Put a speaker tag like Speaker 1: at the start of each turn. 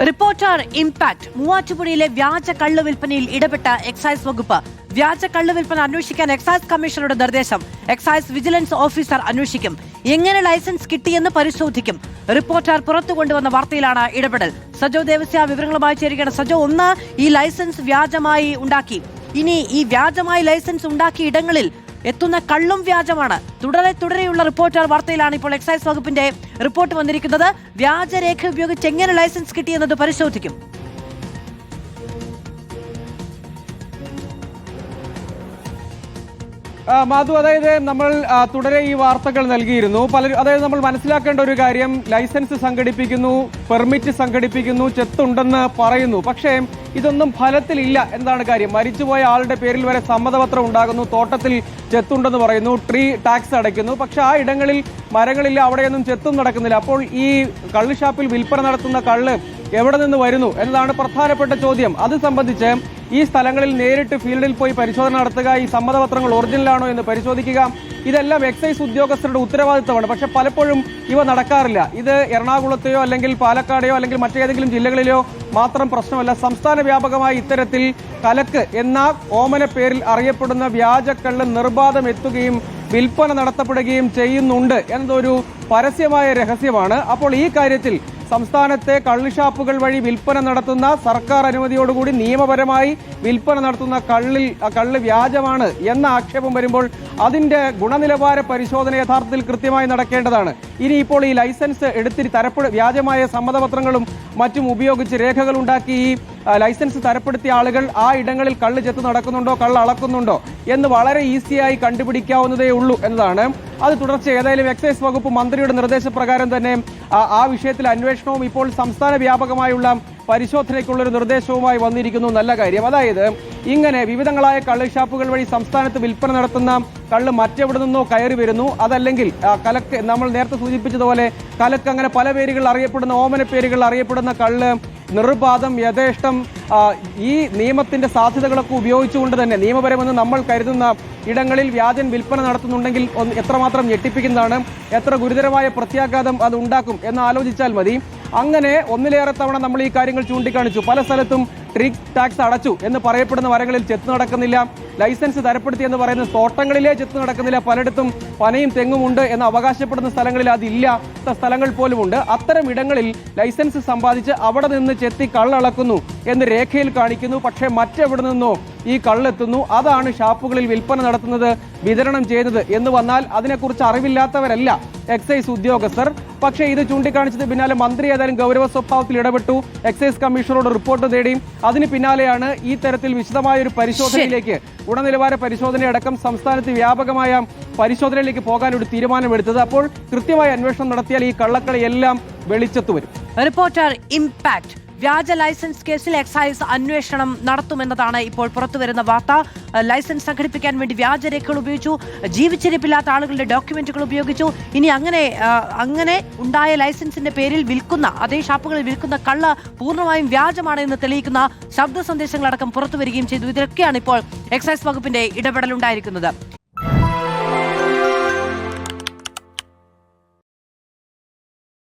Speaker 1: Reporter impact മൂവാറ്റുപുഴയിലെ വ്യാജ കള്ള് വിൽപ്പനയിൽ ഇടപെട്ട എക്സൈസ് വകുപ്പ്. വ്യാജ കള്ള് വിൽപ്പന അന്വേഷിക്കാൻ എക്സൈസ് കമ്മീഷണറുടെ നിർദ്ദേശം. എക്സൈസ് വിജിലൻസ് ഓഫീസർ അന്വേഷിക്കും. എങ്ങനെ ലൈസൻസ് കിട്ടിയെന്ന് പരിശോധിക്കും. റിപ്പോർട്ടർ പുറത്തു കൊണ്ടുവന്ന വാർത്തയിലാണ് ഇടപെടൽ. സജോ ദേവസ്യ വിവരങ്ങളുമായി ചേരുകയാണ്. സജോ, ഒന്ന്, ഈ ലൈസൻസ് വ്യാജമായി ഉണ്ടാക്കി. ഇനി ഈ വ്യാജമായി ലൈസൻസ് ഉണ്ടാക്കിയ ഇടങ്ങളിൽ എത്തുന്ന കള്ളും വ്യാജമാണ്. തുടരെയുള്ള റിപ്പോർട്ടർ വാർത്തയിലാണ് ഇപ്പോൾ എക്സൈസ് വകുപ്പിന്റെ റിപ്പോർട്ട് വന്നിരിക്കുന്നത്. വ്യാജരേഖ ഉപയോഗിച്ച് എങ്ങനെ ലൈസൻസ് കിട്ടിയെന്നത് പരിശോധിക്കും.
Speaker 2: മാധു, അതായത് നമ്മൾ തുടരെ ഈ വാർത്തകൾ നൽകിയിരുന്നു. അതായത് നമ്മൾ മനസ്സിലാക്കേണ്ട ഒരു കാര്യം, ലൈസൻസ് സംഘടിപ്പിക്കുന്നു, പെർമിറ്റ് സംഘടിപ്പിക്കുന്നു, ചെത്തുണ്ടെന്ന് പറയുന്നു. പക്ഷേ ഇതൊന്നും ഫലത്തിലില്ല എന്താണ് കാര്യം. മരിച്ചുപോയ ആളുടെ പേരിൽ വരെ സമ്മതപത്രം ഉണ്ടാകുന്നു, തോട്ടത്തിൽ ചെത്തുണ്ടെന്ന് പറയുന്നു, ട്രീ ടാക്സ് അടയ്ക്കുന്നു. പക്ഷെ ആ ഇടങ്ങളിൽ മരങ്ങളില്ല, അവിടെയൊന്നും ചെത്തും നടക്കുന്നില്ല. അപ്പോൾ ഈ കള്ള് ഷാപ്പിൽ വിൽപ്പന നടത്തുന്ന കള്ള് എവിടെ നിന്ന് വരുന്നു എന്നതാണ് പ്രധാനപ്പെട്ട ചോദ്യം. അത് സംബന്ധിച്ച് ഈ സ്ഥലങ്ങളിൽ നേരിട്ട് ഫീൽഡിൽ പോയി പരിശോധന നടത്തുക, ഈ സമ്മതപത്രങ്ങൾ ഒറിജിനലാണോ എന്ന് പരിശോധിക്കുക, ഇതെല്ലാം എക്സൈസ് ഉദ്യോഗസ്ഥരുടെ ഉത്തരവാദിത്തമാണ്. പക്ഷെ പലപ്പോഴും ഇവ നടക്കാറില്ല. ഇത് എറണാകുളത്തെയോ അല്ലെങ്കിൽ പാലക്കാടെയോ അല്ലെങ്കിൽ മറ്റേതെങ്കിലും ജില്ലകളിലോ മാത്രം പ്രശ്നമല്ല. സംസ്ഥാന വ്യാപകമായി ഇത്തരത്തിൽ കലക്ക് എന്ന ഓമന പേരിൽ അറിയപ്പെടുന്ന വ്യാജക്കള്ള് നിർബാധം എത്തുകയും വിൽപ്പന നടത്തപ്പെടുകയും ചെയ്യുന്നുണ്ട് എന്നതൊരു പരസ്യമായ രഹസ്യമാണ്. അപ്പോൾ ഈ കാര്യത്തിൽ സംസ്ഥാനത്തെ കള്ളുഷാപ്പുകൾ വഴി വിൽപ്പന നടത്തുന്ന, സർക്കാർ അനുമതിയോടുകൂടി നിയമപരമായി വിൽപ്പന നടത്തുന്ന കള്ള് വ്യാജമാണ് എന്ന ആക്ഷേപം വരുമ്പോൾ അതിന്റെ ഗുണനിലവാര പരിശോധന യഥാർത്ഥത്തിൽ കൃത്യമായി നടക്കേണ്ടതാണ്. ഇനിയിപ്പോൾ ഈ ലൈസൻസ് വ്യാജമായ സമ്മതപത്രങ്ങളും മറ്റും ഉപയോഗിച്ച് രേഖകൾ ഉണ്ടാക്കി ഈ ലൈസൻസ് തരപ്പെടുത്തിയ ആളുകൾ ആ ഇടങ്ങളിൽ കള്ള് ചെത്ത് നടക്കുന്നുണ്ടോ, കള്ള് അളക്കുന്നുണ്ടോ എന്ന് വളരെ ഈസിയായി കണ്ടുപിടിക്കാവുന്നതേ ഉള്ളൂ എന്നതാണ്. അത് തുടർച്ച ഏതായാലും എക്സൈസ് വകുപ്പ് മന്ത്രിയുടെ നിർദ്ദേശപ്രകാരം തന്നെ ആ വിഷയത്തിൽ അന്വേഷണവും ഇപ്പോൾ സംസ്ഥാന വ്യാപകമായുള്ള പരിശോധനയ്ക്കുള്ളൊരു നിർദ്ദേശവുമായി വന്നിരിക്കുന്നു. നല്ല കാര്യം. അതായത് ഇങ്ങനെ വിവിധങ്ങളായ കള്ള് ഷാപ്പുകൾ വഴി സംസ്ഥാനത്ത് വിൽപ്പന നടത്തുന്ന കള്ള് മറ്റെവിടെ നിന്നോ കയറി വരുന്നു, അതല്ലെങ്കിൽ കലക്ക്, നമ്മൾ നേരത്തെ സൂചിപ്പിച്ചതുപോലെ കലക്ക്, അങ്ങനെ പല പേരുകൾ അറിയപ്പെടുന്ന, ഓമന പേരുകൾ അറിയപ്പെടുന്ന കള്ള് നിർബാധം യഥേഷ്ടം ഈ നിയമത്തിന്റെ സാധ്യതകളൊക്കെ ഉപയോഗിച്ചുകൊണ്ട് തന്നെ നിയമപരമെന്ന് നമ്മൾ കരുതുന്ന ഇടങ്ങളിൽ വ്യാജൻ വിൽപ്പന നടത്തുന്നുണ്ടെങ്കിൽ എത്രമാത്രം ഞെട്ടിപ്പിക്കുന്നതാണ്, എത്ര ഗുരുതരമായ പ്രത്യാഘാതം അത് ഉണ്ടാക്കും എന്ന് ആലോചിച്ചാൽ മതി. അങ്ങനെ ഒന്നിലേറെ തവണ നമ്മൾ ഈ കാര്യങ്ങൾ ചൂണ്ടിക്കാണിച്ചു. പല സ്ഥലത്തും ട്രീ ടാക്സ് അടച്ചു എന്ന് പറയപ്പെടുന്ന മരങ്ങളിൽ ചെത്ത് നടക്കുന്നില്ല, ലൈസൻസ് തരപ്പെടുത്തി എന്ന് പറയുന്ന തോട്ടങ്ങളിലെ ചെത്ത് നടക്കുന്നില്ല, പലയിടത്തും പനയും തെങ്ങുമുണ്ട് എന്ന് അവകാശപ്പെടുന്ന സ്ഥലങ്ങളിൽ അതില്ലാത്ത സ്ഥലങ്ങൾ പോലുമുണ്ട്. അത്തരം ഇടങ്ങളിൽ ലൈസൻസ് സമ്പാദിച്ച് അവിടെ നിന്ന് ചെത്തി കള്ളളക്കുന്നു എന്ന് രേഖയിൽ കാണിക്കുന്നു. പക്ഷേ മറ്റെവിടെ നിന്നോ ഈ കള്ളെത്തുന്നു. അതാണ് ഷാപ്പുകളിൽ വിൽപ്പന നടത്തുന്നത്, വിതരണം ചെയ്യുന്നത് എന്ന് വന്നാൽ അതിനെക്കുറിച്ച് അറിവില്ലാത്തവരല്ല എക്സൈസ് ഉദ്യോഗസ്ഥർ. പക്ഷേ ഇത് ചൂണ്ടിക്കാണിച്ചത് പിന്നാലെ മന്ത്രി ഏതായാലും ഗൗരവ സ്വഭാവത്തിൽ ഇടപെട്ടു, എക്സൈസ് കമ്മീഷണറോട് റിപ്പോർട്ട് തേടി. അതിന് പിന്നാലെയാണ് ഈ തരത്തിൽ വിശദമായ ഒരു പരിശോധനയിലേക്ക്, ഗുണനിലവാര പരിശോധനയടക്കം സംസ്ഥാനത്ത് വ്യാപകമായ പരിശോധനയിലേക്ക് പോകാൻ ഒരു തീരുമാനമെടുത്തത്. അപ്പോൾ കൃത്യമായ അന്വേഷണം നടത്തിയാൽ ഈ കള്ളക്കളിയെല്ലാം വെളിച്ചത്ത് വരും.
Speaker 1: Reporter impact. വ്യാജ ലൈസൻസ് കേസിൽ എക്സൈസ് അന്വേഷണം നടത്തുമെന്നതാണ് ഇപ്പോൾ പുറത്തുവരുന്ന വാർത്ത. ലൈസൻസ് സംഘടിപ്പിക്കാൻ വേണ്ടി വ്യാജരേഖകൾ ഉപയോഗിച്ചു, ജീവിച്ചിരിപ്പില്ലാത്ത ആളുകളുടെ ഡോക്യുമെന്റുകൾ ഉപയോഗിച്ചു. ഇനി അങ്ങനെ ഉണ്ടായ ലൈസൻസിന്റെ പേരിൽ വിൽക്കുന്ന, അതേ ഷാപ്പുകളിൽ വിൽക്കുന്ന കള്ള് പൂർണ്ണമായും വ്യാജമാണ് എന്ന് തെളിയിക്കുന്ന ശബ്ദ സന്ദേശങ്ങളടക്കം പുറത്തുവരികയും ചെയ്തു. ഇതിലൊക്കെയാണ് ഇപ്പോൾ എക്സൈസ് വകുപ്പിന്റെ ഇടപെടൽ ഉണ്ടായിരിക്കുന്നത്.